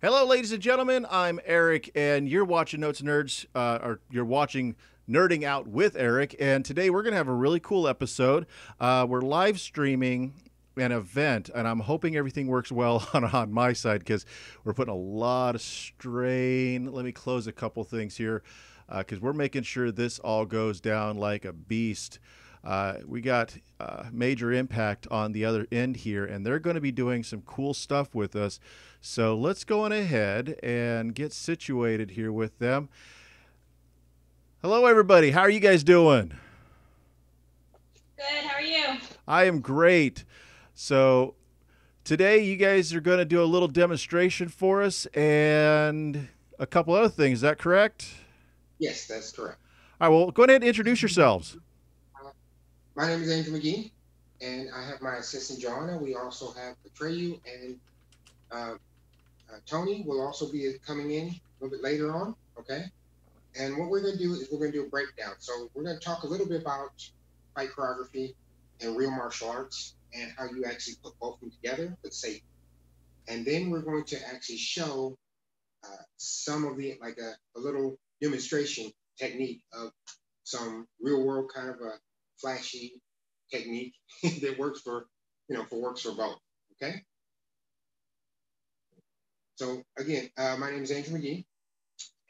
Hello, ladies and gentlemen. I'm Eric, and you're watching Notes Nerds, or you're watching Nerding Out with Eric. And today we're going to have a really cool episode. We're live streaming an event, and I'm hoping everything works well on my side because we're putting a lot of strain. Let me close a couple things here because we're making sure this all goes down like a beast. We got major impact on the other end here, and they're going to be doing some cool stuff with us. So let's go on ahead and get situated here with them. Hello, everybody. How are you guys doing? Good. How are you? I am great. So today, you guys are going to do a little demonstration for us and a couple other things. Is that correct? Yes, that's correct. All right. Well, go ahead and introduce yourselves. Uh, My name is Andrew McGee, and I have my assistant Joanna. We also have Atreyu and uh, Tony will also be coming in a little bit later on. Okay. And what we're going to do is we're going to do a breakdown. So we're going to talk a little bit about fight choreography and real martial arts and how you actually put both of them together with safety. And then we're going to actually show some of the, like a little demonstration technique of some real world kind of a flashy technique that works for, works for both. Okay. So again, my name is Andrew McGee,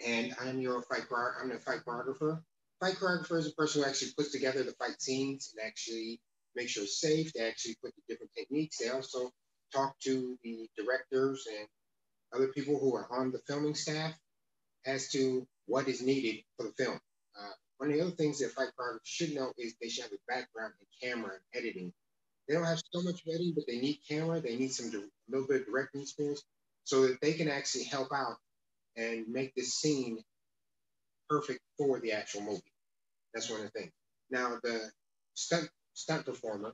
and I'm the fight choreographer. Fight choreographer is a person who actually puts together the fight scenes and actually makes sure it's safe. They actually put the different techniques. They also talk to the directors and other people who are on the filming staff as to what is needed for the film. One of the other things that fight choreographers should know is they should have a background in camera and editing. They don't have so much editing, but they need camera. They need a little bit of directing experience so that they can actually help out and make this scene perfect for the actual movie. That's one of the things. Now, the stunt performer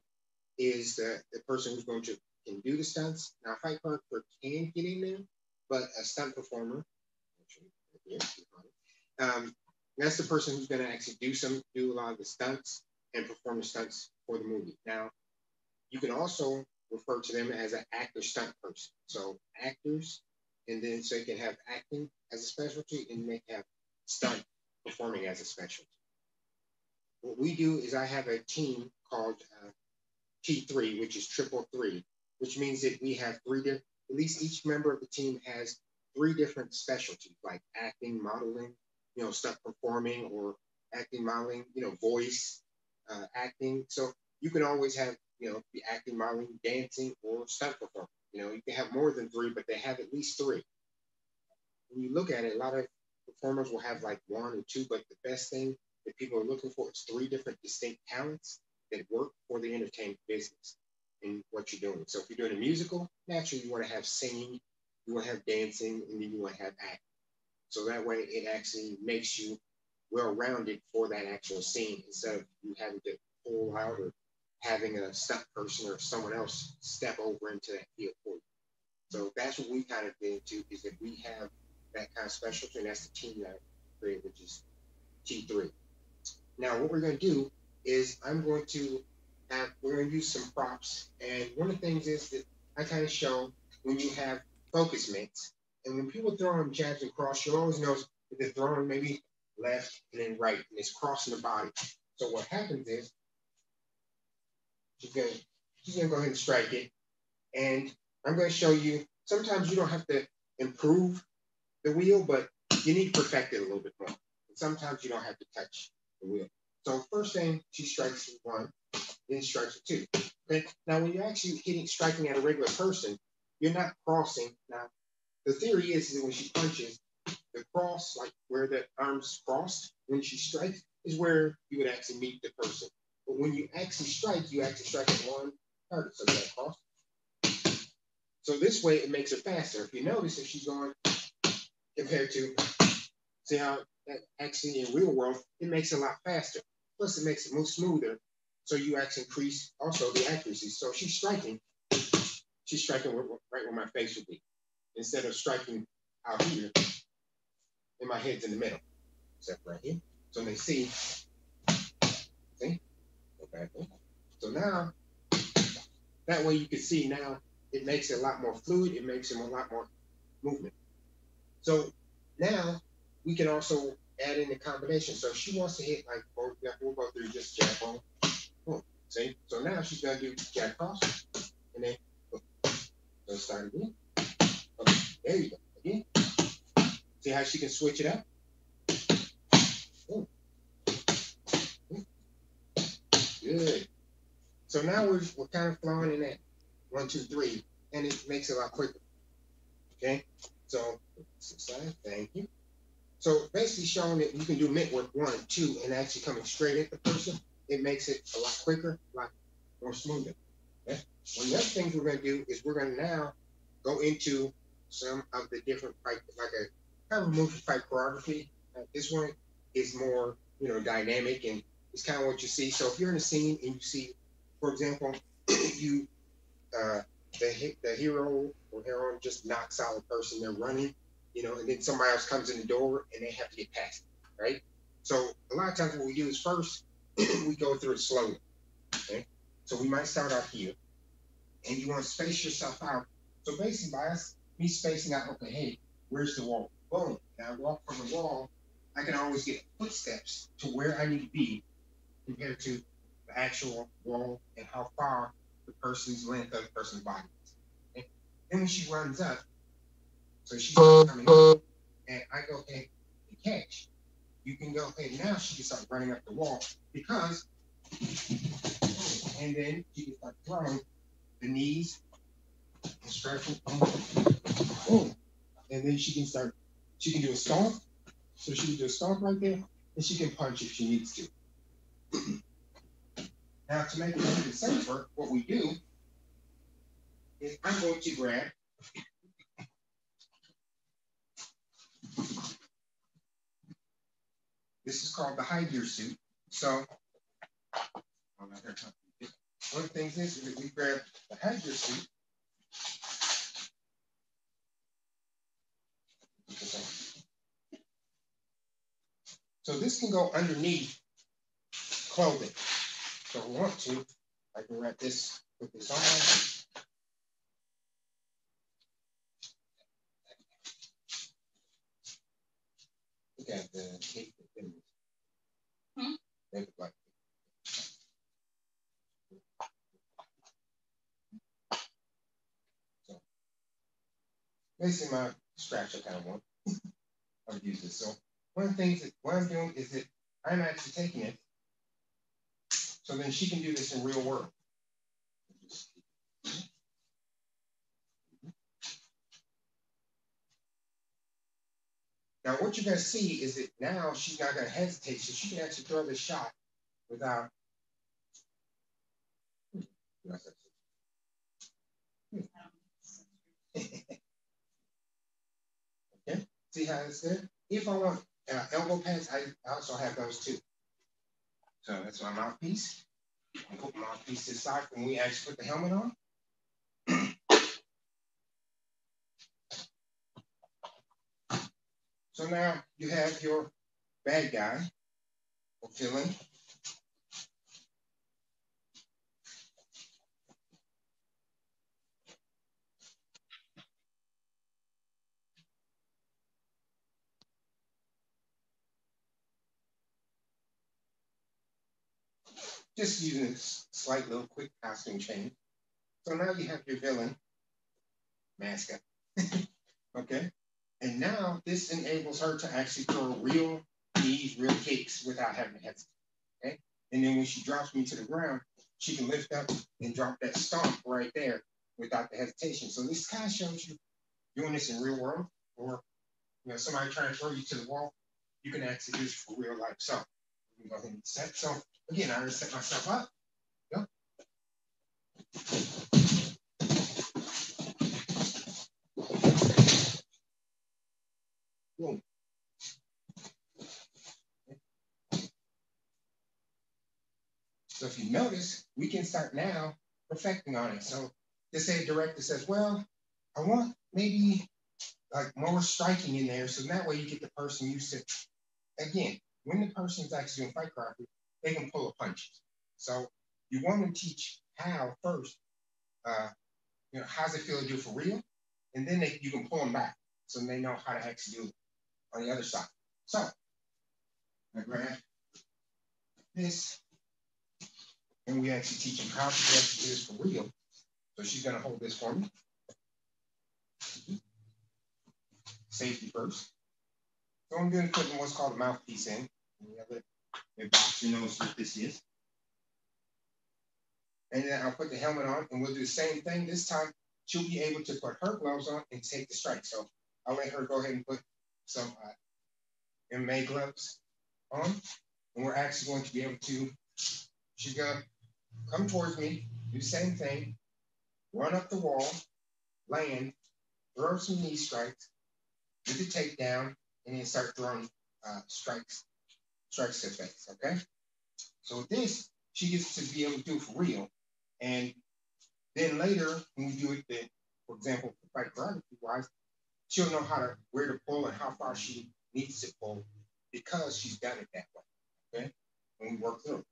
is the person who's going to can do the stunts. Now, a fight choreographer can get in there, but a stunt performer, um, that's the person who's going to actually do a lot of the stunts and perform the stunts for the movie. Now, you can also refer to them as an actor stunt person. So actors, and then so you can have acting as a specialty, and they have stunt performing as a specialty. What we do is I have a team called T3, which is triple three, which means that we have at least each member of the team has three different specialties, like acting, modeling, stunt performing, or acting, modeling, voice, acting. So you can always have, the acting, modeling, dancing, or stunt performing. You can have more than three, but they have at least three. When you look at it, a lot of performers will have like one or two, but the best thing that people are looking for is three different distinct talents that work for the entertainment business in what you're doing. So if you're doing a musical, naturally you want to have singing, you want to have dancing, and then you want to have acting. So that way it actually makes you well rounded for that actual scene instead of you having to pull out or having a stunt person or someone else step over into that field for you. So that's what we kind of get into is that we have that kind of specialty, and that's the team that I created, which is T3. Now, what we're going to do is we're going to use some props. And one of the things is that I kind of show when you have focus mitts, and when people throw them jabs and cross, you always know that they're throwing maybe left and then right, and it's crossing the body. So what happens is she's going to she's going to go ahead and strike it, and I'm going to show you. Sometimes you don't have to improve the wheel, but you need to perfect it a little bit more. And sometimes you don't have to touch the wheel. So first thing, she strikes one, then strikes two. Okay. Now when you're actually striking at a regular person, you're not crossing. Now the theory is that when she punches, the cross, like where the arms crossed, when she strikes, is where you would actually meet the person. But when you actually strike at one target, so that cross. So this way it makes it faster. If you notice, if she's going compared to see how that actually in real world it makes it a lot faster. Plus it makes it move smoother. So you actually increase also the accuracy. So she's striking right where my face would be. Instead of striking out here, and my head's in the middle. Except right here. So they see, go back there. So now that way you can see now it makes it a lot more fluid, it makes it a lot more movement. So now we can also add in the combination. So if she wants to hit like, for example, we'll go through just jab on. Boom. See? So now she's gonna do jab cross and then boom. So start again. Okay, there you go. Again. See how she can switch it up? Boom. Good. So now we're kind of flowing in that 1, 2, 3, and it makes it a lot quicker. Okay? So thank you. So basically showing that you can do mint work 1, 2, and actually coming straight at the person, it makes it a lot quicker, a lot more smoother. Okay? One of the other things we're going to do is we're going to now go into some of the different fight, like a kind of move fight choreography. This one is more, dynamic, and it's kind of what you see. So if you're in a scene and you see, for example, you the hero or heroine just knocks out a person, they're running, and then somebody else comes in the door and they have to get past it, right? So a lot of times what we do is first we go through it slowly. Okay, so we might start out here, and you want to space yourself out. So basically, by me spacing out, okay, hey, where's the wall? Boom. Now I walk from the wall. I can always get footsteps to where I need to be compared to the actual wall and how far the person's length of the person's body is. Okay? Then when she runs up, so she's coming up, and I go ahead and catch. You can go ahead now. She can start running up the wall because, and then she can start throwing the knees and stretching. Boom. And then she can do a stomp. So she can do a stomp right there, and she can punch if she needs to. Now, to make it even safer, what we do is I'm going to grab this is called the high gear suit. So one of the things is that we grab the high gear suit. So this can go underneath clothing. So if we want to, I can wrap this, put this on. Look at the tape. They look like so. Basically, my scratch I kind of want. I'll use this. So one of the things that what I'm doing is that I'm actually taking it so then she can do this in real world. Now, what you're going to see is that now she's not going to hesitate, so she can actually throw this shot without. Okay, see how it's there? If I want elbow pads, I also have those too. So that's my mouthpiece. I put my mouthpiece to the side when we actually put the helmet on. So now you have your bad guy or villain. Just using a slight little quick costume change. So now you have your villain mascot. Okay. And now this enables her to actually throw real knees, real kicks without having to hesitate. Okay. And then when she drops me to the ground, she can lift up and drop that stomp right there without the hesitation. So this kind of shows you doing this in real world, or somebody trying to throw you to the wall, you can actually do this for real life. So let me go ahead and set. So again, I already set myself up. Yep. Boom. So if you notice, we can start now perfecting on it. So let's say a director says, well, I want maybe like more striking in there. So that way you get the person used to, again, when the person's actually doing fight choreography, they can pull a punch. So you want to teach how first, how's it feel to do for real? And then you can pull them back. so they know how to actually do it on the other side. So I grab this, and we actually teach them how to actually do this for real. So she's going to hold this for me. Safety first. So I'm going to put what's called a mouthpiece in. And the other boxer knows what this is. And then I'll put the helmet on, and we'll do the same thing. This time, she'll be able to put her gloves on and take the strike. So I'll let her go ahead and put some MMA gloves on. And we're actually going to be able to, she's going to come towards me, do the same thing, run up the wall, land, throw some knee strikes, do the takedown, and then start throwing strikes to the face, okay? So with this, she gets to be able to do it for real. And then later, when we do it, then, for example, fight choreography-wise, she'll know where to pull and how far she needs to pull because she's done it that way, okay? When we work through it.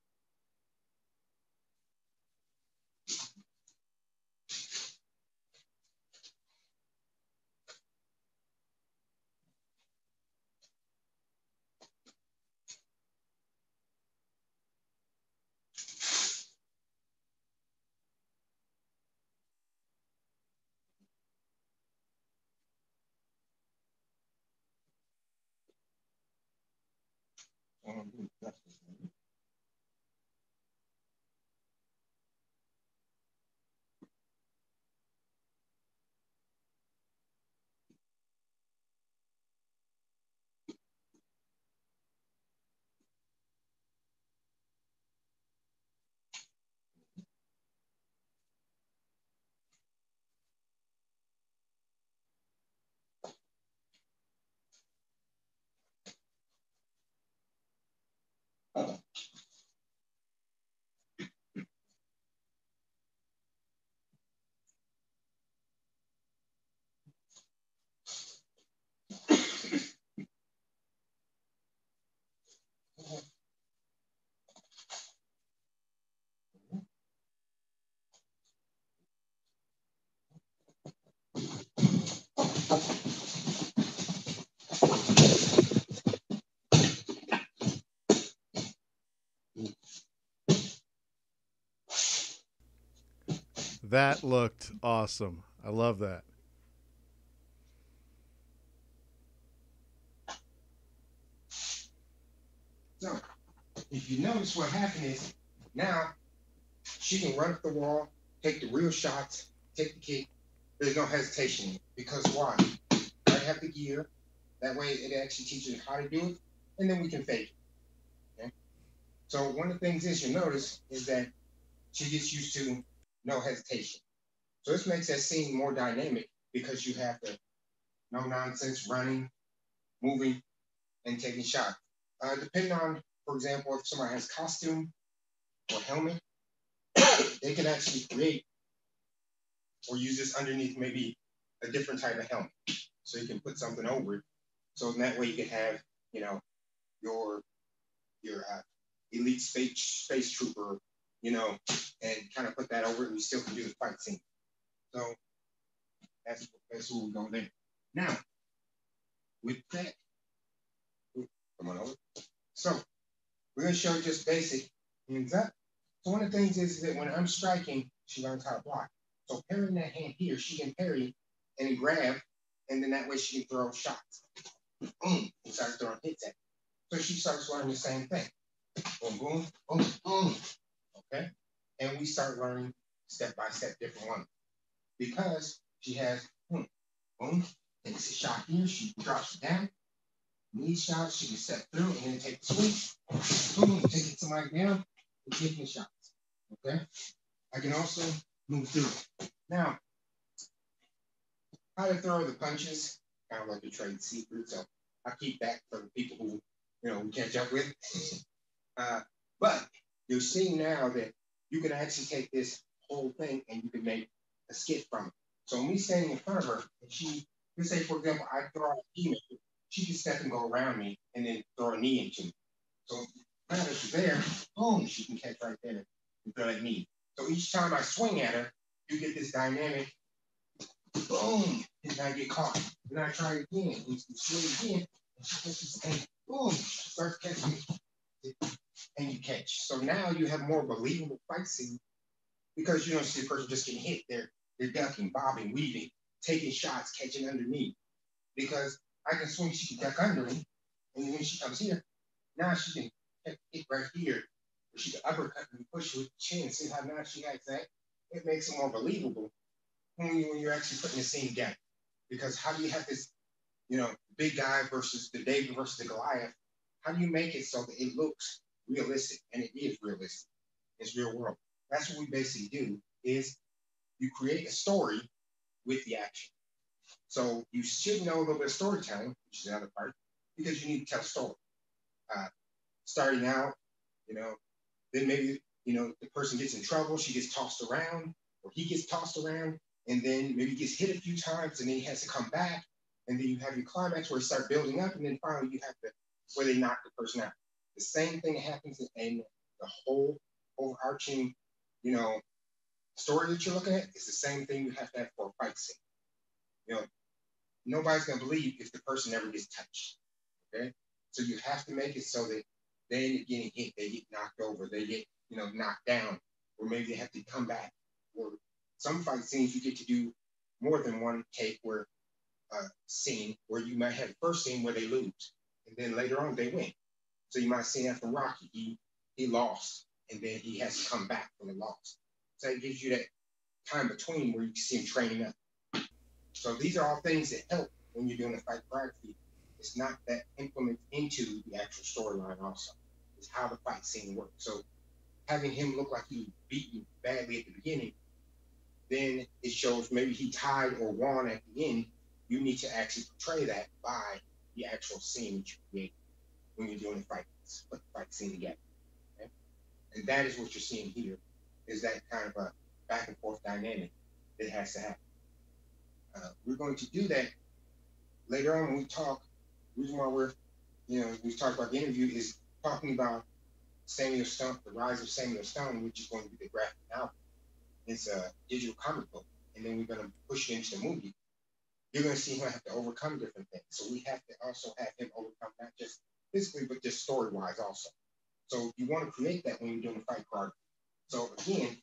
That looked awesome. I love that. So if you notice what happened is now she can run up the wall, take the real shots, take the kick. There's no hesitation because why? I have the gear. That way it actually teaches how to do it, and then we can fake it. Okay? So one of the things is you'll notice is that she gets used to no hesitation. So this makes that scene more dynamic because you have the no nonsense running, moving, and taking shots. Depending on, for example, if somebody has costume or helmet, they can actually create or use this underneath maybe a different type of helmet. So you can put something over it. So in that way you can have, you know, your elite space trooper, you know, and kind of put that over it, and we still can do the fight scene. So that's where we go there. Now, with that, come on over. So we're gonna show just basic hands up. So one of the things is that when I'm striking, she learns how to block. So parrying that hand here, she can parry and grab, and then that way she can throw shots. Boom, and start throwing hits at it. So she starts learning the same thing. Boom, boom, boom, boom. Okay? And we start learning step by step different ones. Because she has boom, boom, takes a shot here, she drops it down. Knee shot, she can step through and then take the swing. Boom, taking somebody down and taking the shots. Okay? I can also move through it. Now, how to throw the punches, kind of like a trade secret, so I keep that for the people who, we catch up with. But you're seeing now that you can actually take this whole thing and you can make a skit from it. So me standing in front of her, and let's say, for example, I throw a knee, she can step and go around me and then throw a knee into me. So now that she's there, boom, she can catch right there and throw that knee. So each time I swing at her, you get this dynamic boom, and I get caught. And I try again, and you swing again, and she catches, and boom, starts catching it, and you catch. So now you have more believable fight scene because you don't see the person just getting hit. They're ducking, bobbing, weaving, taking shots, catching underneath. Because I can swing, she can duck under me, and when she comes here, now she can hit right here. She can uppercut and push with the chin. See how now she has that? It makes it more believable when you're actually putting the scene together. Because how do you have this, big guy versus the David versus the Goliath? How do you make it so that it looks realistic? And it is realistic. It's real world. That's what we basically do is you create a story with the action. So you should know a little bit of storytelling, which is the other part, because you need to tell a story. Starting out, then maybe, the person gets in trouble, she gets tossed around, or he gets tossed around, and then maybe gets hit a few times, and then he has to come back, and then you have your climax where you start building up, and then finally you have where they knock the person out. The same thing happens in the whole overarching, story that you're looking at. It's the same thing you have to have for a fight scene. Nobody's gonna believe if the person never gets touched. Okay, so you have to make it so that they end up getting hit, they get knocked over, they get knocked down, or maybe they have to come back. Or some fight scenes you get to do more than one take where scene where you might have the first scene where they lose, and then later on they win. So you might see that from Rocky, he lost, and then he has to come back from the loss. So it gives you that time between where you can see him training up. So these are all things that help when you're doing a fight choreography. It's not that implements into the actual storyline also. It's how the fight scene works. So having him look like he was beaten badly at the beginning, then it shows maybe he tied or won at the end. You need to actually portray that by the actual scene that you create when you're doing the fight scene together. Okay? And that is what you're seeing here, is that kind of a back and forth dynamic that has to happen. We're going to do that later on when we talk. The reason why we talk about the interview is talking about Samuel Stone, the rise of Samuel Stone, which is going to be the graphic novel. It's a digital comic book, and then we're going to push it into the movie. You're going to see him have to overcome different things. So we have to also have him overcome not just physically, but just story-wise also. So you want to create that when you're doing the fight card. So again,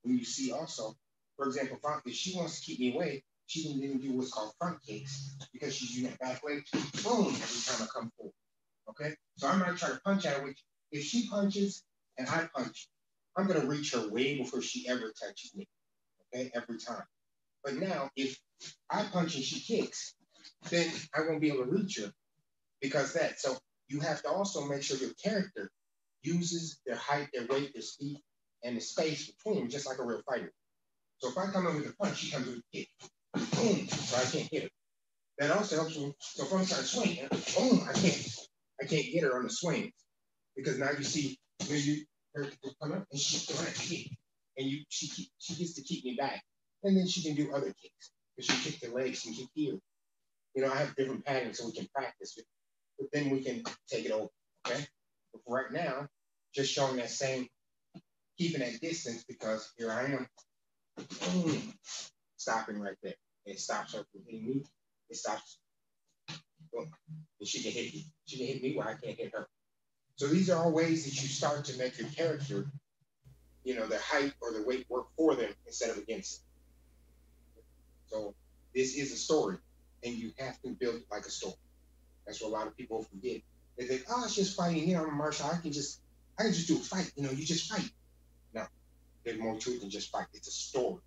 when you see also, for example, if she wants to keep me away, she can then do what's called front kicks because she's using that back leg, boom, every time I come forward. Okay? So I might try to punch at her, which if she punches and I punch, I'm going to reach her way before she ever touches me. Okay? Every time. But now, if I punch and she kicks, then I won't be able to reach her because that. So you have to also make sure your character uses their height, their weight, their speed, and the space between them, just like a real fighter. So if I come in with a punch, she comes with a kick. Boom, so I can't hit her. That also helps me. So if I'm trying to swing, boom, I can't get her on the swings because now you see maybe her come up and she's throwing a kick, and she gets to keep me back, and then she can do other kicks. If she kick the legs and kick here, I have different patterns so we can practice it, but then we can take it over. Okay, but for right now, just showing that same keeping that distance because here I am, boom, stopping right there. It stops her from hitting me. It stops. Boom. And she can hit me. She can hit me where I can't hit her. So these are all ways that you start to make your character, their height or their weight work for them instead of against them. So this is a story, and you have to build it like a story. That's what a lot of people forget. They think, oh, it's just fighting. I'm a martial. I can just do a fight. You just fight. No, there's more to it than just fight. It's a story.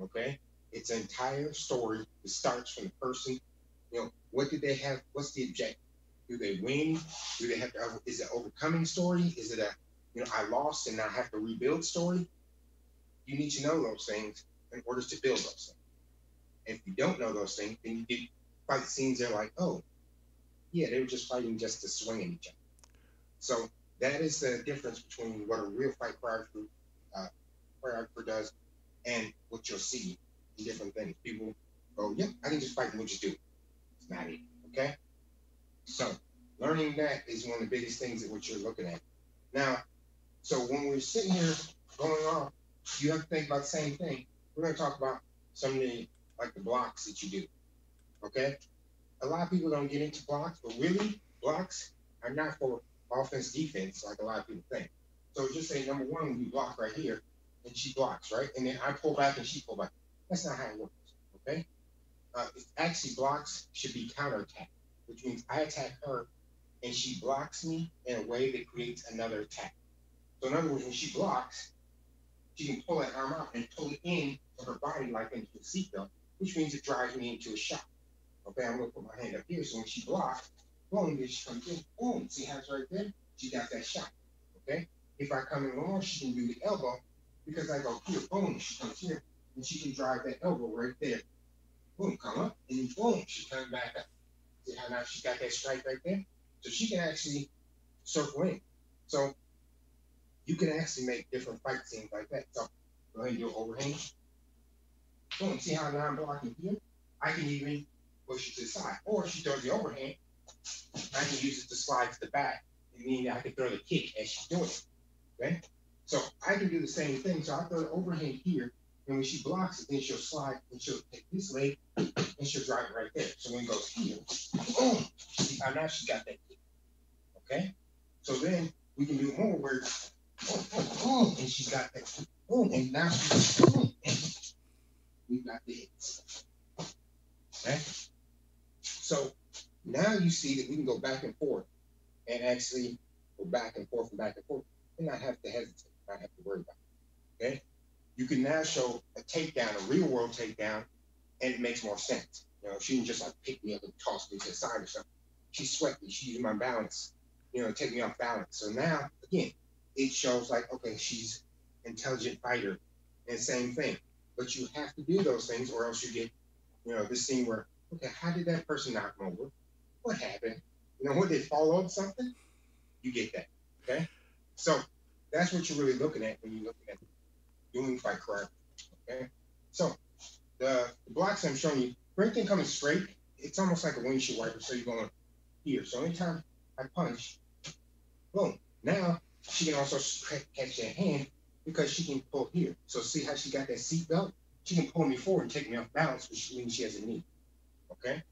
Okay. It's an entire story that starts from the person, what did they have? What's the objective? Do they win? Do they have to, is it an overcoming story? Is it I lost and now have to rebuild story? You need to know those things in order to build those things. And if you don't know those things, then you get fight scenes that are like, oh, yeah, they were just fighting just to swing at each other. So that is the difference between what a real fight choreographer does and what you'll see in different things. People go, yep, I can just fight and we'll just do it. It's not it. Okay? So learning that is one of the biggest things that what you're looking at. Now, so when we're sitting here going on, you have to think about the same thing. We're going to talk about some of the like the blocks that you do. Okay, a lot of people don't get into blocks, but really blocks are not for offense defense like a lot of people think. So just say number one, we block right here, and she blocks right, and then I pull back and she pull back. That's not how it works. Okay, actually blocks should be counterattack, which means I attack her and she blocks me in a way that creates another attack. So in other words, when she blocks, she can pull that arm out and pull it in to her body like into a seatbelt, which means it drives me into a shot. Okay, I'm gonna put my hand up here. So when she blocks, boom, then she comes in, boom. See how it's right there? She got that shot. Okay. If I come in more, she can do the elbow because I go here, boom, she comes here, and she can drive that elbow right there. Boom, come up, and then boom, she comes back up. See how now she got that strike right there? So she can actually circle in. So you can actually make different fight scenes like that. So go ahead and do an overhand. Boom, see how now I'm blocking here? I can even push it to the side. Or if she throws the overhand, I can use it to slide to the back. And mean I can throw the kick as she's doing it. Okay? So I can do the same thing. So I throw the overhand here, and when she blocks it, then she'll slide and she'll take this leg and she'll drive it right there. So when it goes here, boom, see how now she got that kick. Okay? So then we can do more where boom, boom, boom, and she's got that boom, and now she's boom, and we've got the hits. Okay? So now you see that we can go back and forth and actually go back and forth and back and forth and not have to hesitate, not have to worry about it. Okay? You can now show a takedown, a real world takedown, and it makes more sense. You know, she can just like pick me up and toss me to the side or something. She's sweating, she's using my balance, you know, take me off balance. So now, again, it shows like, okay, she's an intelligent fighter, and same thing. But you have to do those things or else you get, you know, this scene where, okay, how did that person knock him over? What happened? You know, would they fall on something? You get that. Okay? So that's what you're really looking at when you're looking at doing fight choreography. Okay? So the blocks I'm showing you, for anything coming straight, it's almost like a windshield wiper. So you're going here. So anytime I punch, boom. Now she can also catch that hand because she can pull here. So see how she got that seat belt? She can pull me forward and take me off balance, which means she has a knee. Okay?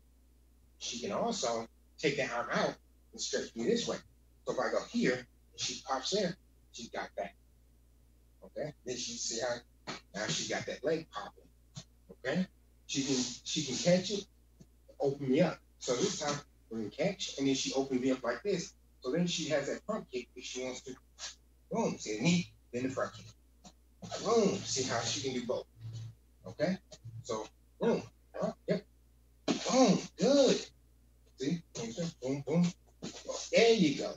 She can also take that arm out and stretch me this way. So if I go here and she pops there, she's got that. Okay? Then she see how now she got that leg popping. Okay? She can catch it, open me up. So this time we're gonna catch, and then she opens me up like this. So then she has that front kick if she wants to. Boom, see the knee, then the front kick. Boom, see how she can do both. Okay? So boom, yep. Boom, good. See, boom, boom. There you go.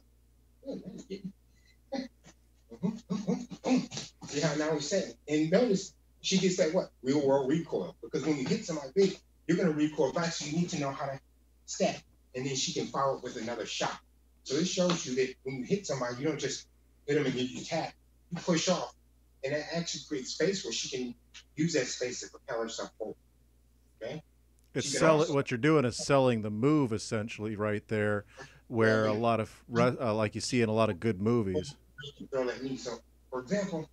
See how now we're setting. And notice she gets that what? Real world recoil. Because when you hit somebody big, you're going to recoil back. So you need to know how to step. And then she can follow up with another shot. So this shows you that when you hit somebody, you don't just hit them and you tap. You push off. And that actually creates space where she can use that space to propel herself forward. Okay? It's what you're doing is selling the move essentially right there, where a lot of like you see in a lot of good movies. Throw that knee. So, for example,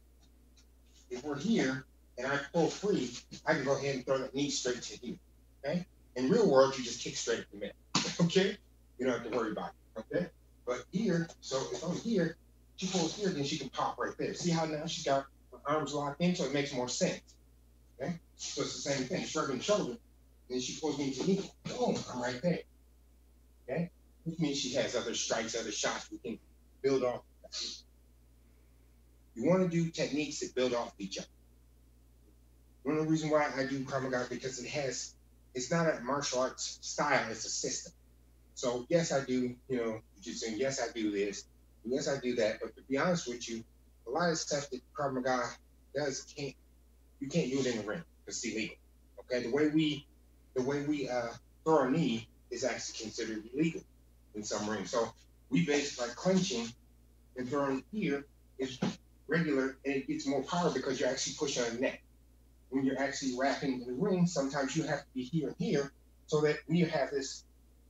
if we're here and I pull free, I can go ahead and throw that knee straight to you. Okay? In real world, you just kick straight at the middle. Okay? You don't have to worry about it. Okay? But here, so if I'm here, she pulls here, then she can pop right there. See how now she's got her arms locked in, so it makes more sense. Okay? So it's the same thing. Shrugging shoulder. Then she pulls me to knee. Boom, I'm right there. Okay? Which means she has other strikes, other shots we can build off. You want to do techniques that build off each other. One of the reasons why I do Krav Maga because it's not a martial arts style, it's a system. So yes, I do, you know, jiu-jitsu, and yes, I do this, and yes, I do that. But to be honest with you, a lot of stuff that Krav Maga does you can't do it in the ring. It's illegal. Okay, the way we throw a knee is actually considered illegal in some rings. So we basically like clenching and throwing here is regular, and it gets more power because you're actually pushing on the neck. When you're actually wrapping in the ring, sometimes you have to be here and here so that when you have this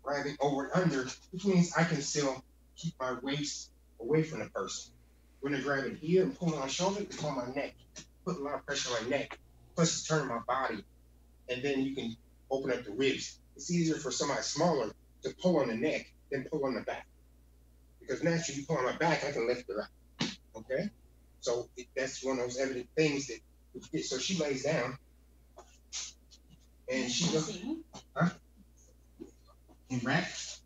wrapping over and under, which means I can still keep my waist away from the person. When I grab it here and pull on my shoulder, it's on my neck, put a lot of pressure on my neck, plus it's turning my body and then you can open up the ribs. It's easier for somebody smaller to pull on the neck than pull on the back. Because naturally, you pull on my back, I can lift her up. Okay? So that's one of those evident things that we forget. So she lays down, and she goes, huh? And wraps.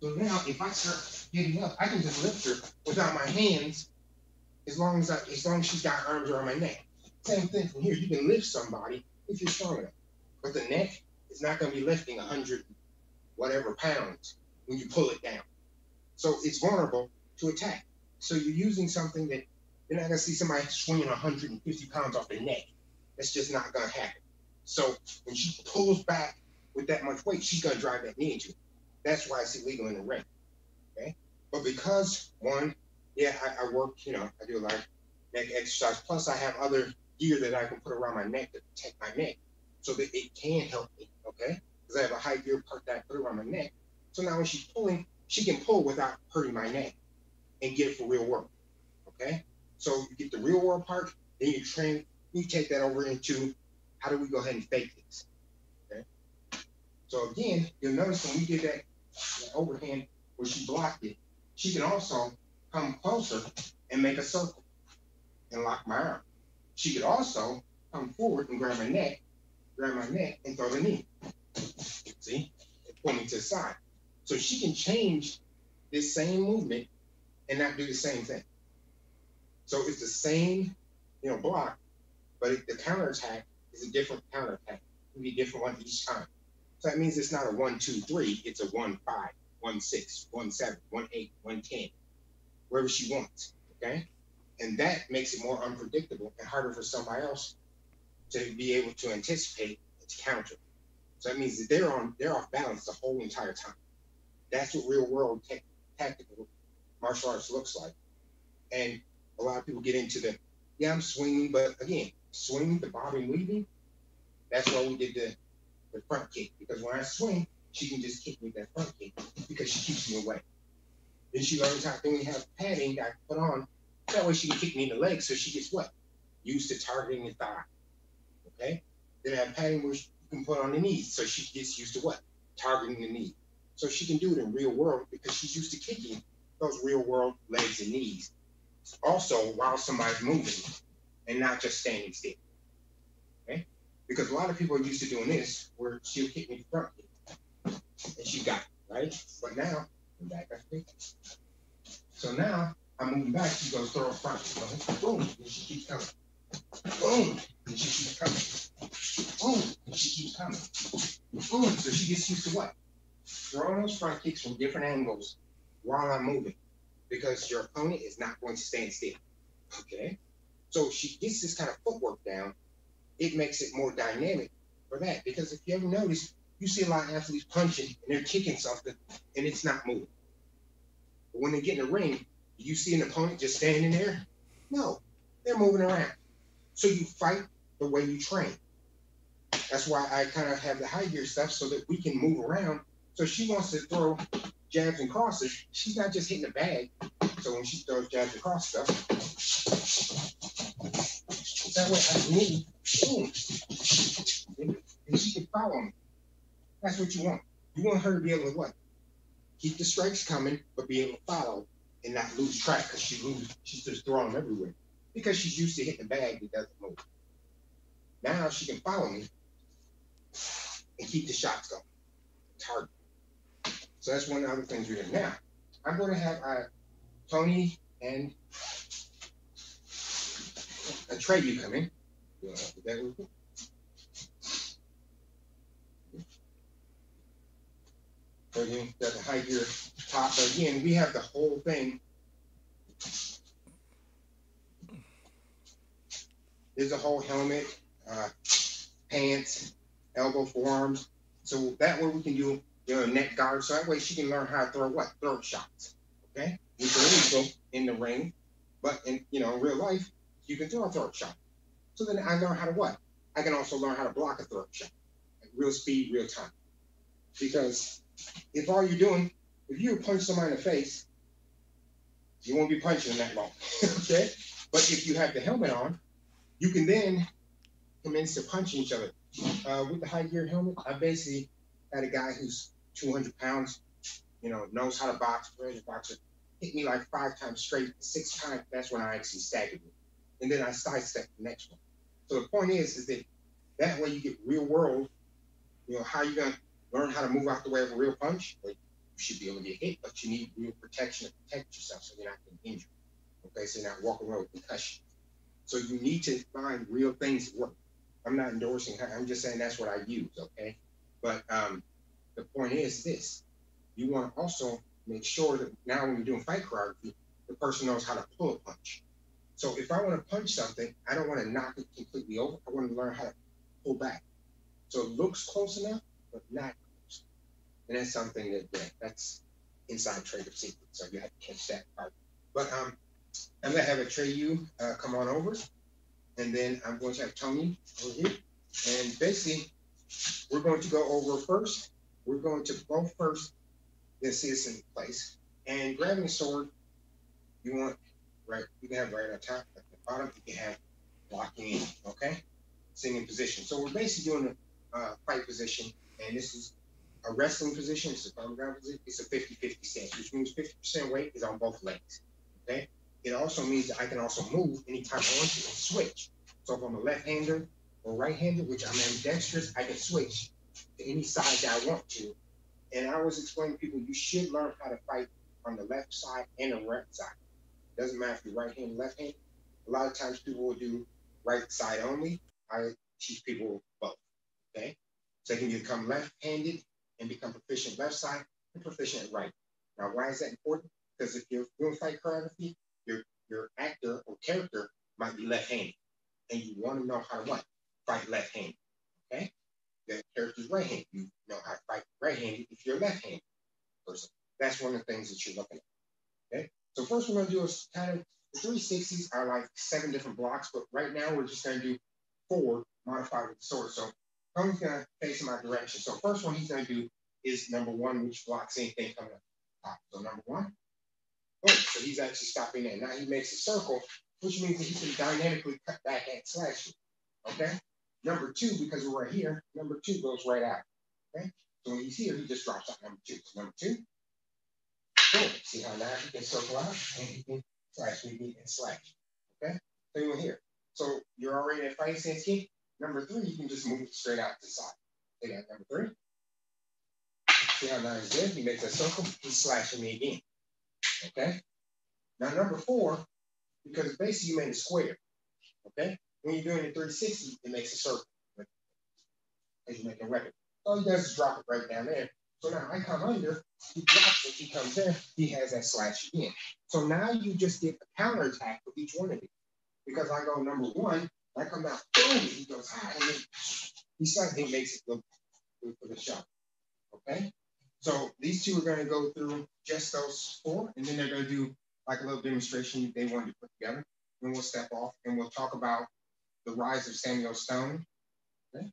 So now, if I start getting up, I can just lift her without my hands, as long as she's got arms around my neck. Same thing from here. You can lift somebody if you're strong enough, but the neck is not going to be lifting 100 whatever pounds when you pull it down. So it's vulnerable to attack. So you're using something that you're not going to see somebody swinging 150 pounds off their neck. That's just not going to happen. So when she pulls back with that much weight, she's going to drive that knee into it. That's why it's illegal in the ring. Okay? But because, one, yeah, I work, I do a lot of neck exercise. Plus, I have other gear that I can put around my neck to protect my neck so that it can help me. Okay? Because I have a high gear part that I put around my neck. So now when she's pulling, she can pull without hurting my neck and get it for real work. Okay? So you get the real world part, then you take that over into how do we go ahead and fake this? Okay? So again, you'll notice when we did that overhand where she blocked it, she can also come closer and make a circle and lock my arm. She could also come forward and grab my neck and throw the knee. See? And pull me to the side. So she can change this same movement and not do the same thing. So it's the same, block, but the counterattack is a different counterattack. It can be a different one each time. So that means it's not a 1, 2, 3. It's a 1, 5, 1, 6, 1, 7, 1, 8, 1, 10, wherever she wants. Okay, and that makes it more unpredictable and harder for somebody else to be able to anticipate and to counter. So that means that they're off balance the whole entire time. That's what real world tactical martial arts looks like. And a lot of people get into I'm swinging, but again, swinging, the bobbing, weaving, that's why we did the front kick. Because when I swing, she can just kick me with that front kick because she keeps me away. Then she learns how, then we have padding that I put on. That way she can kick me in the leg so she gets what? Used to targeting the thigh. Okay? Then I have padding where you can put on the knees so she gets used to what? Targeting the knee. So she can do it in real world because she's used to kicking those real world legs and knees. Also, while somebody's moving and not just standing still. Okay? Because a lot of people are used to doing this where she'll kick me front and she got it, right? But now, I'm back. So now, I'm moving back, she goes throw a front. Boom, and she keeps coming. Boom, and she keeps coming. Boom, and she keeps coming. Boom, so she gets used to what? Throwing those front kicks from different angles while I'm moving, because your opponent is not going to stand still. Okay? So she gets this kind of footwork down, it makes it more dynamic for that. Because if you ever notice, you see a lot of athletes punching and they're kicking something and it's not moving. But when they get in the ring, you see an opponent just standing there? No, they're moving around. So you fight the way you train. That's why I kind of have the high gear stuff so that we can move around. So she wants to throw jabs and crosses. She's not just hitting the bag. So when she throws jabs and cross stuff, that way I can move, boom, and she can follow me. That's what you want. You want her to be able to what? Keep the strikes coming, but be able to follow and not lose track because she's just throwing them everywhere. Because she's used to hitting the bag that doesn't move. Now she can follow me and keep the shots going. Target. So that's one of the other things we're doing. Now, I'm going to have Tony and Trey, you come in. You want to put that real quick? So again, got the high gear top. But again, we have the whole thing. There's a whole helmet, pants, elbow, forearms. So that way we can do neck guard. So that way she can learn how to throw what? Throat shots. Okay? Which are illegal in the ring, but in real life, you can throw a throat shot. So then I learn how to what? I can also learn how to block a throat shot. Like real speed, real time. Because if all you're doing, if you punch somebody in the face, you won't be punching them that long. Okay? But if you have the helmet on, you can then commence to punch each other. With the high gear helmet, I basically had a guy who's 200 pounds, knows how to box, a boxer, hit me like 5 times straight. The sixth time, that's when I actually staggered him. And then I sidestepped the next one. So the point is that way you get real world, how you going to learn how to move out the way of a real punch? Well, you should be able to get hit, but you need real protection to protect yourself so you're not getting injured. Okay, so you're not walking around with concussion. So you need to find real things that work. I'm not endorsing her. I'm just saying that's what I use, okay? But the point is this. You want to also make sure that now when you're doing fight choreography, the person knows how to pull a punch. So if I want to punch something, I don't want to knock it completely over. I want to learn how to pull back. So it looks close enough, but not close. And that's something that's inside trader secret. So you have to catch that part. But I'm going to have a Treyu come on over. And then I'm going to have Tony over here. And basically, we're going to go over first. We're going to both first, then see this in place. And grabbing the sword, you can have right on top, at the bottom, you can have blocking in, okay? Sitting in position. So we're basically doing a fight position, and this is a wrestling position. It's a firm ground position. It's a 50-50 stance, which means 50% weight is on both legs, okay? It also means that I can also move anytime I want to and switch. So if I'm a left-hander or right-hander, which I'm ambidextrous, I can switch to any side that I want to. And I always explain to people, you should learn how to fight on the left side and the right side. Doesn't matter if you're right-handed, left-handed. A lot of times people will do right side only. I teach people both, okay? So they can become left-handed and become proficient left side and proficient at right. Now, why is that important? Because if you're doing fight choreography, your actor or character might be left-handed, and you want to know how to what? Fight left-handed, okay? The character's right-handed. You know how to fight right-handed if you're a left-handed person. That's one of the things that you're looking at, okay? So first we're going to do is kind of, the 360s are like 7 different blocks, but right now we're just going to do 4 modified with the sword. So Tony's going to face in my direction. So first one he's going to do is number 1, which blocks anything coming up. So number 1. Oh, so he's actually stopping there. Now he makes a circle, which means that he can dynamically cut back and slash you. Okay? Number 2, because we're right here, number 2 goes right out. Okay? So when he's here, he just drops out number 2. So number 2, boom. See how now he can circle out and he can slash me and slash. Okay? Same one here. So you're already in fighting stance kick. Number 3, you can just move it straight out to the side. Take out number 3. See how now he's there? He makes a circle, he's slashing me again. Okay? Now, number 4, because basically you made a square. Okay? When you're doing the 360, it makes a circle. As you make a record. All he does is drop it right down there. So now I come under, he drops it, he comes there, he has that slash again. So now you just get a counter attack for each one of these. Because I go number 1, I come out, boom, he goes high, and then he suddenly makes it go for the shot. Okay? So these 2 are going to go through just those 4, and then they're going to do like a little demonstration they wanted to put together. Then we'll step off and we'll talk about the rise of Samuel Stone. Okay?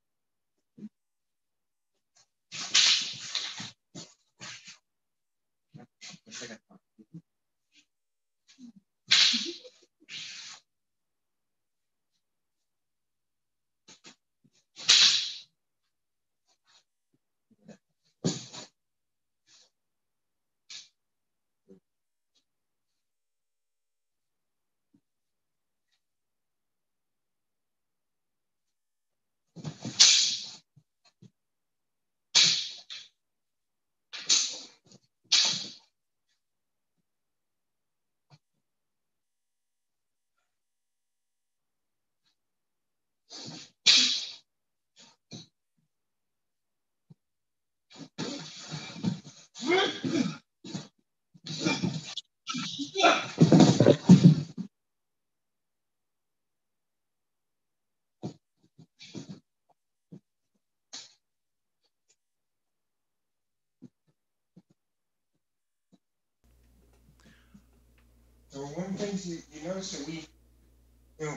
So one of the things you notice that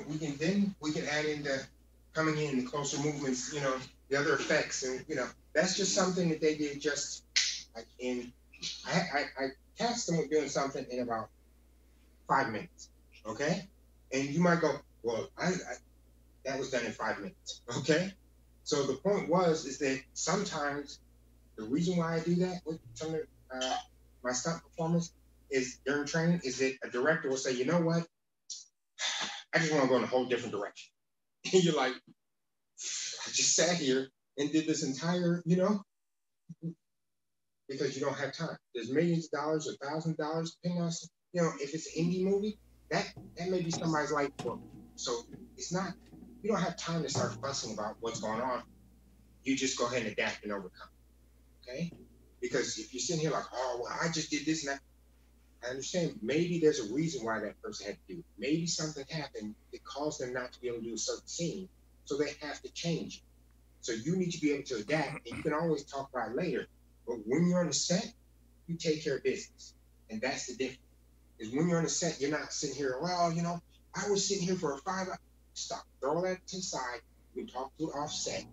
we can add in the coming in the closer movements, the other effects, and that's just something that they did just like in. I tasked them with doing something in about 5 minutes, okay? And you might go, well, I that was done in 5 minutes, okay? So the point was is that sometimes the reason why I do that with some of my stunt performance is during training is that a director will say, you know what, I just want to go in a whole different direction. And you're like, I just sat here and did this entire, because you don't have time. There's millions of dollars or $1,000 depending on, if it's an indie movie, that may be somebody's life work. So it's not, you don't have time to start fussing about what's going on. You just go ahead and adapt and overcome. Okay? Because if you're sitting here like, oh, well, I just did this and that, I understand maybe there's a reason why that person had to do it. Maybe something happened that caused them not to be able to do a certain scene. So they have to change it. So you need to be able to adapt, and you can always talk about it later. But when you're on the set, you take care of business. And that's the difference. Is when you're on the set, you're not sitting here, well, I was sitting here for a 5 hour. Stop. Throw that to the side. We can talk to it offset.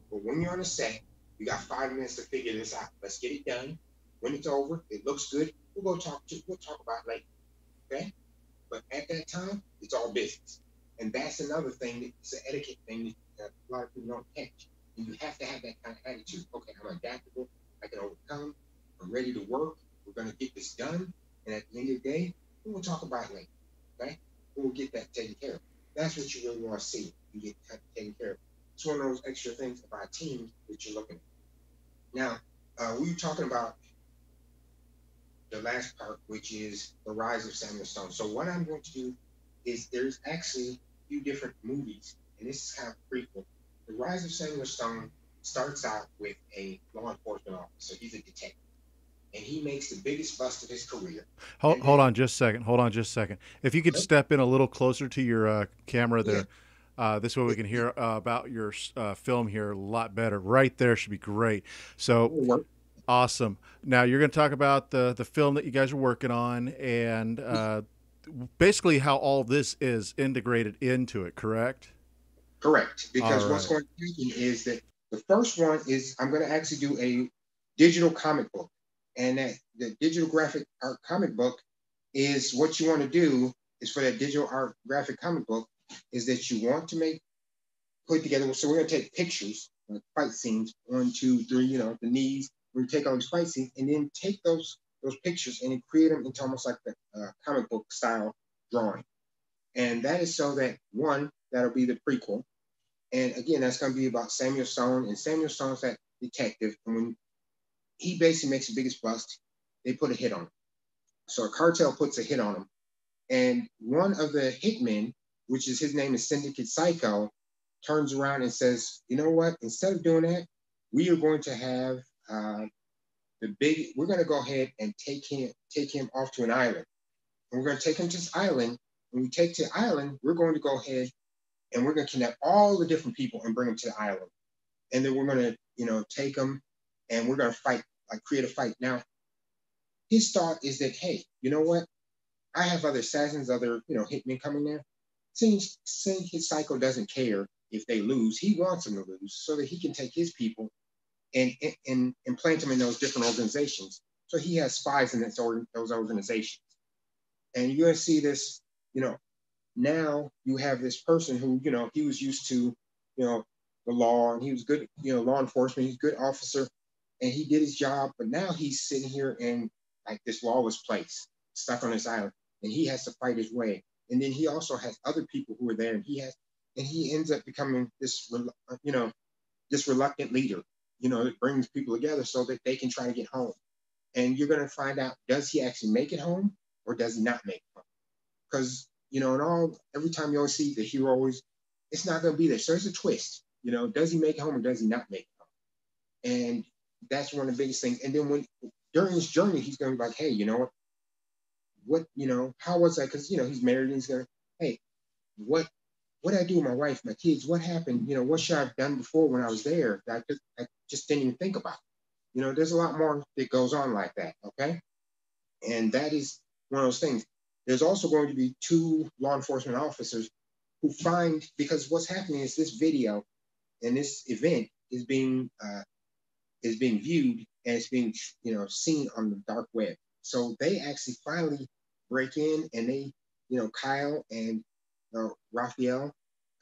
But when you're on the set, you got 5 minutes to figure this out. Let's get it done. When it's over, it looks good. We'll talk about it later. Okay? But at that time, it's all business. And that's another thing it's an etiquette thing that a lot of people don't catch. And you have to have that kind of attitude. Okay, I'm adaptable. I can overcome. I'm ready to work. We're going to get this done. And at the end of the day, we will talk about it later. Okay? We'll get that taken care of. That's what you really want to see. You get taken care of. It's one of those extra things about teams that you're looking at. Now, we were talking about the last part, which is the rise of Samuel Stone. So what I'm going to do is there's actually a few different movies, and this is kind of prequel. The rise of Samuel Stone starts out with a law enforcement officer. He's a detective, and he makes the biggest bust of his career. And Hold then, on just a second. Hold on just a second. If you could step in a little closer to your camera yeah, there, this way we can hear about your film here a lot better. Right there should be great. So it'll work. awesome. Now you're going to talk about the film that you guys are working on and basically how all this is integrated into it. Correct? Correct. All Because what's right. going to happen is that the first one is I'm going to actually do a digital comic book. And that the digital graphic art comic book is what you want to do is for that digital art graphic comic book is that you want to put together. So we're going to take pictures, like fight scenes, 1, 2, 3, the knees. We're going to take all these fight scenes and then take those pictures and then create them into almost like the comic book style drawing. And that is so that one, that'll be the prequel. And again, that's going to be about Samuel Stone. And Samuel Stone's that detective. And when he basically makes the biggest bust, they put a hit on him. So a cartel puts a hit on him. And one of the hitmen, which is his name is Syndicate Psycho, turns around and says, you know what? Instead of doing that, we are going to have we're going to go ahead and take him off to an island. And we're going to take him to this island. When we take to the island, we're going to go ahead and we're going to kidnap all the different people and bring them to the island. And then we're going to, take them and we're going to fight, like create a fight. Now, his thought is that, hey, you know what? I have other assassins, other, hitmen coming there. Since his psycho doesn't care if they lose, he wants them to lose so that he can take his people and implant them in those different organizations. So he has spies in those organizations. And you're going to see this, now you have this person who, he was used to, the law and he was good, law enforcement, he's a good officer and he did his job, but now he's sitting here in like this lawless place, stuck on this island, and he has to fight his way. And then he also has other people who are there and he ends up becoming this, this reluctant leader, that brings people together so that they can try to get home. And you're going to find out, does he actually make it home or does he not make it home? Because every time you always see the hero always, it's not going to be there. So there's a twist. Does he make it home or does he not make it home? And that's one of the biggest things. And then when during his journey, he's going to be like, hey, you know what, how was that? Because he's married and he's going to, hey, what did I do with my wife, my kids? What happened? What should I have done before when I was there that I just didn't even think about? There's a lot more that goes on like that. Okay. And that is one of those things. There's also going to be two law enforcement officers who find, because what's happening is this video and this event is being viewed and it's being seen on the dark web. So they actually finally break in and they Kyle and Raphael,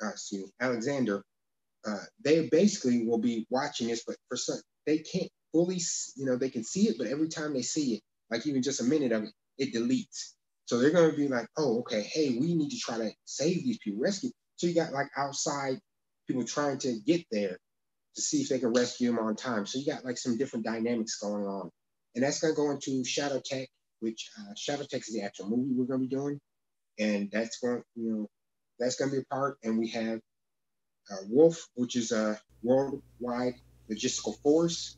excuse me, Alexander, they basically will be watching this, but for some, they can't fully, they can see it, but every time they see it, like even just a minute of it, it deletes. So they're going to be like, oh, okay, hey, we need to try to save these people, rescue. So you got like outside people trying to get there to see if they can rescue them on time. So you got like some different dynamics going on. And that's going to go into Shadow Tech, which Shadow Tech is the actual movie we're going to be doing. And that's going to be a part. And we have Wolf, which is a worldwide logistical force,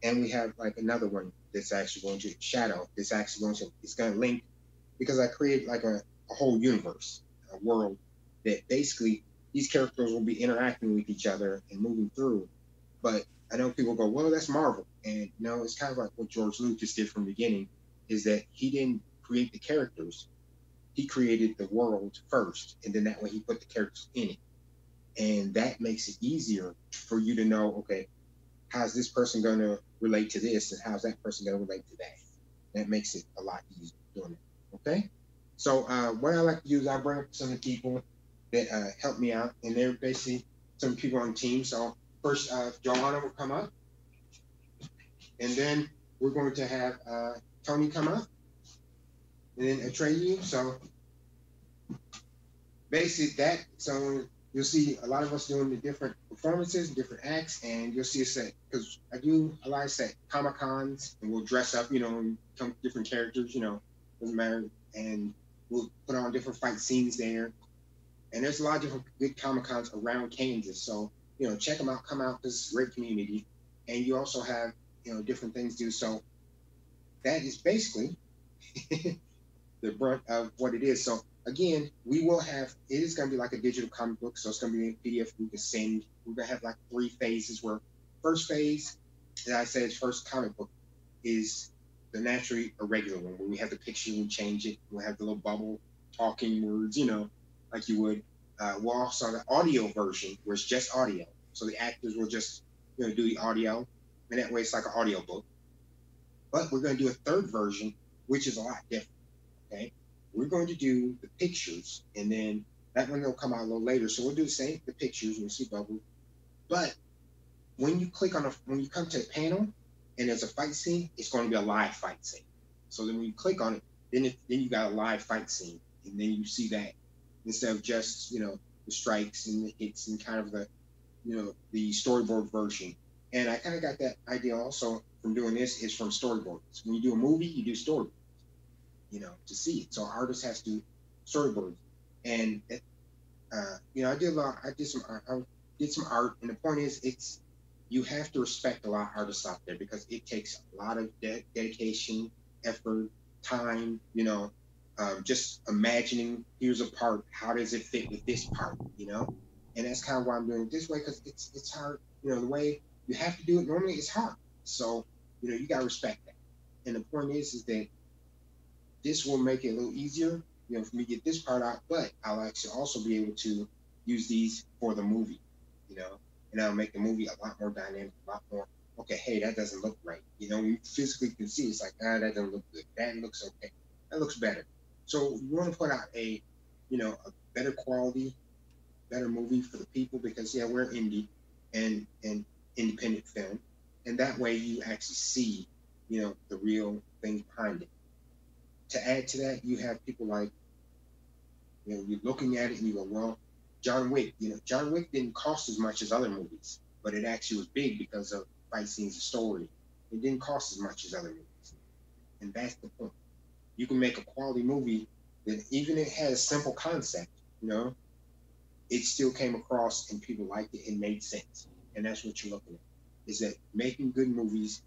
and we have like another one that's actually going to Shadow. That's actually it's going to link because I create like a whole universe, a world that basically these characters will be interacting with each other and moving through. But I know people go, well, that's Marvel, and no, it's kind of like what George Lucas did from the beginning, is that he didn't create the characters, he created the world first, and then that way he put the characters in it, and that makes it easier for you to know, okay, how's this person going to relate to this, and how's that person going to relate to that. That makes it a lot easier doing it. Okay, so what I like to do is I bring up some of the people that help me out, and they're basically some people on the team. So first, Joanna will come up, and then we're going to have Tony come up, and then Atreyu. So basically that. So you'll see a lot of us doing the different performances, different acts, and you'll see a set because I do a lot of set Comic Cons, and we'll dress up, and come different characters, doesn't matter, and we'll put on different fight scenes there. And there's a lot of different good Comic Cons around Kansas, so check them out, come out. This is a great community, and you also have different things to do. So that is basically the brunt of what it is. So again, we will have, it is going to be like a digital comic book. So it's going to be a PDF we can send. We're going to have like 3 phases where first phase, as I said, first comic book is the naturally irregular one where we have the picture and change it. We'll have the little bubble talking words, like you would. We'll also have the audio version where it's just audio. So the actors will just, do the audio. And that way it's like an audio book. But we're going to do a third version, which is a lot different. Okay. We're going to do the pictures, and then that one will come out a little later. So we'll do the pictures, and we'll see bubble. But when you when you come to a panel and there's a fight scene, it's going to be a live fight scene. So then when you click on it, then you got a live fight scene, and then you see that instead of just the strikes and the hits and kind of the the storyboard version. And I kind of got that idea also from doing this is from storyboards. When you do a movie, you do storyboards, to see it. So artist has to storyboard, and I did some art. I did some art, and the point is, you have to respect a lot of artists out there because it takes a lot of dedication, effort, time. Just imagining here's a part, how does it fit with this part? And that's kind of why I'm doing it this way because it's hard. The way you have to do it normally is hard. So you gotta respect that. And the point is that this will make it a little easier, for me to get this part out, but I'll actually also be able to use these for the movie, and that'll make the movie a lot more dynamic, a lot more, okay, hey, that doesn't look right. You physically can see it's like, that doesn't look good. That looks okay. That looks better. So you want to put out a better quality, better movie for the people because, we're indie and independent film. And that way you actually see, the real thing behind it. To add to that, you have people like, you're looking at it and you go, well, John Wick, John Wick didn't cost as much as other movies, but it actually was big because of fight scenes and story. It didn't cost as much as other movies. And that's the point. You can make a quality movie that even if it has a simple concept, it still came across and people liked it and made sense. And that's what you're looking at, is that making good movies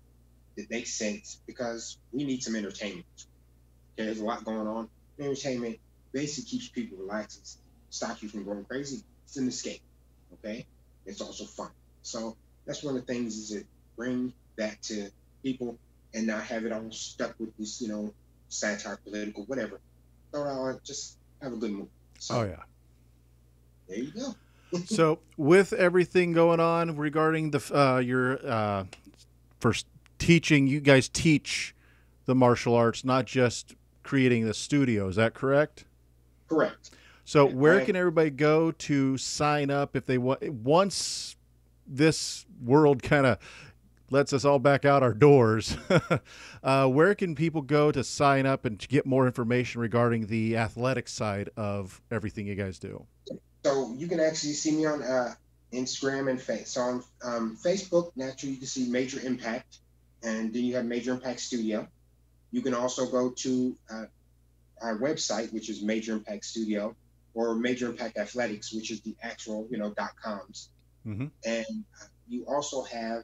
that make sense because we need some entertainment. Okay, there's a lot going on. Entertainment basically keeps people relaxed, stops you from going crazy. It's an escape. Okay, it's also fun. So that's one of the things is that bring that to people and not have it all stuck with this, satire, political, whatever. Throw it all, just have a good movie. So, Oh yeah. There you go. So with everything going on regarding your first teaching, you guys teach the martial arts, not just creating the studio. Is that correct? Correct. So where can everybody go to sign up if they want once this world kind of lets us all back out our doors. Where can people go to sign up and to get more information regarding the athletic side of everything you guys do? So you can actually see me on Instagram and Face. So on Facebook, naturally you can see Major Impact, and then you have Major Impact Studio. You can also go to our website, which is Major Impact Studio, or Major Impact Athletics, which is the actual, .coms. Mm-hmm. And you also have,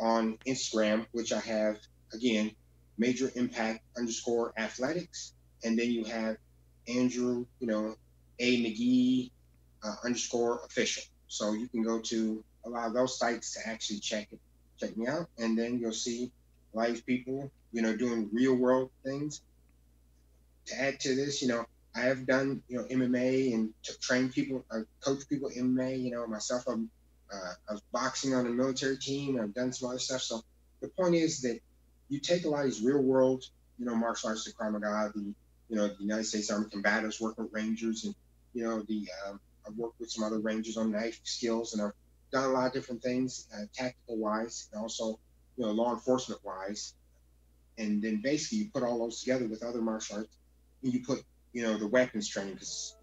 on Instagram, which I have, again, Major Impact underscore athletics. And then you have Andrew, A. McGee underscore official. So you can go to a lot of those sites to actually check me out. And then you'll see a lot of people, doing real world things. To add to this, I have done, MMA and trained people, coach people MMA. Myself, I was boxing on a military team. I've done some other stuff. So the point is that you take a lot of these real world, martial arts, the Krav Maga, the United States Army combatives, work with Rangers, and I've worked with some other Rangers on knife skills, and I've done a lot of different things, tactical wise, and also law enforcement wise. And then basically you put all those together with other martial arts, and you put the weapons training, because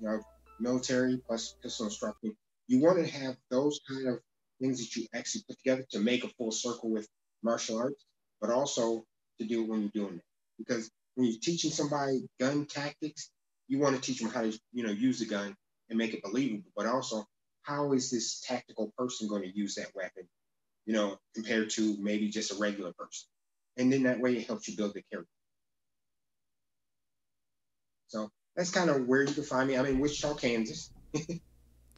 military plus pistol instructing. You want to have those kind of things that you actually put together to make a full circle with martial arts, but also to do it when you're doing it. Because when you're teaching somebody gun tactics, you want to teach them how to use the gun and make it believable, but also how is this tactical person going to use that weapon, compared to maybe just a regular person. And then that way it helps you build the character. So that's kind of where you can find me. I'm in Wichita, Kansas.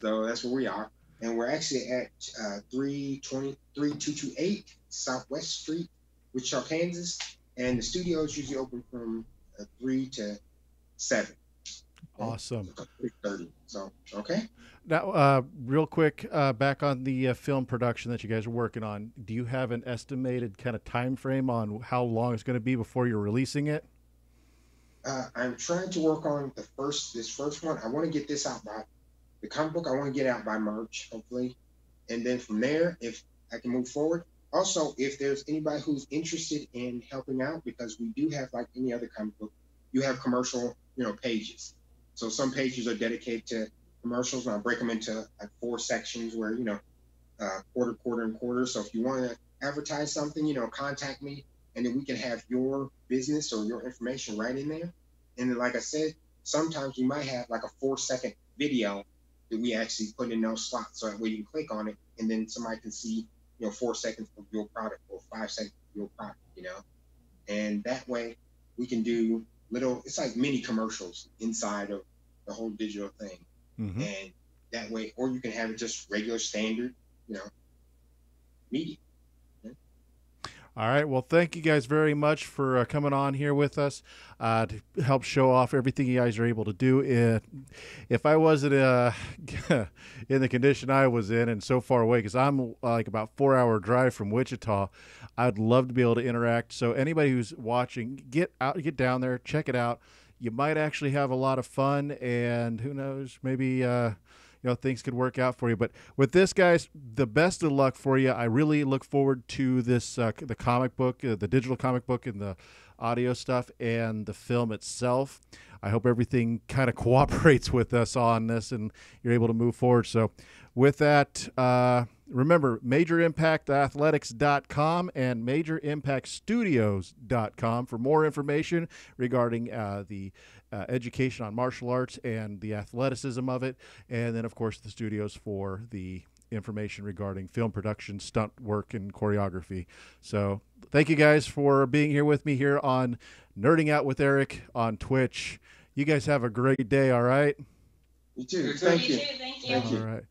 So that's where we are. And we're actually at 3228 Southwest Street, Wichita, Kansas. And the studio is usually open from 3 to 7. Okay? Awesome. 3:30. So, okay. Now, real quick, back on the film production that you guys are working on, do you have an estimated kind of time frame on how long it's going to be before you're releasing it? I'm trying to work on this first one. I want to get this out by the comic book. I want to get out by March, hopefully, and then from there, if I can move forward. Also, if there's anybody who's interested in helping out, because we do have, like any other comic book, you have commercial, pages. So some pages are dedicated to commercials, and I'll break them into like 4 sections where quarter, quarter, and quarter. So if you want to advertise something, contact me, and then we can have your business or your information right in there. And then, like I said, sometimes we might have like a 4-second video that we actually put in those slots, so that way you can click on it, and then somebody can see 4 seconds of your product or 5 seconds of your product, and that way we can do it's like mini commercials inside of the whole digital thing. Mm-hmm. And that way, or you can have it just regular standard, media. All right. Well, thank you guys very much for coming on here with us to help show off everything you guys are able to do. If I wasn't in the condition I was in and so far away, because I'm like about 4-hour drive from Wichita, I'd love to be able to interact. So anybody who's watching, get down there, check it out. You might actually have a lot of fun, and who knows, maybe things could work out for you. But with this, guys, the best of luck for you. I really look forward to this, the comic book, the digital comic book, and the audio stuff, and the film itself. I hope everything kind of cooperates with us on this, and you're able to move forward. So with that, remember, majorimpactathletics.com and majorimpactstudios.com for more information regarding the education on martial arts and the athleticism of it. And then, of course, the studios for the information regarding film production, stunt work, and choreography. So thank you guys for being here with me here on Nerding Out with Eric on Twitch. You guys have a great day, all right? You too. Thank you. Thank you. All right.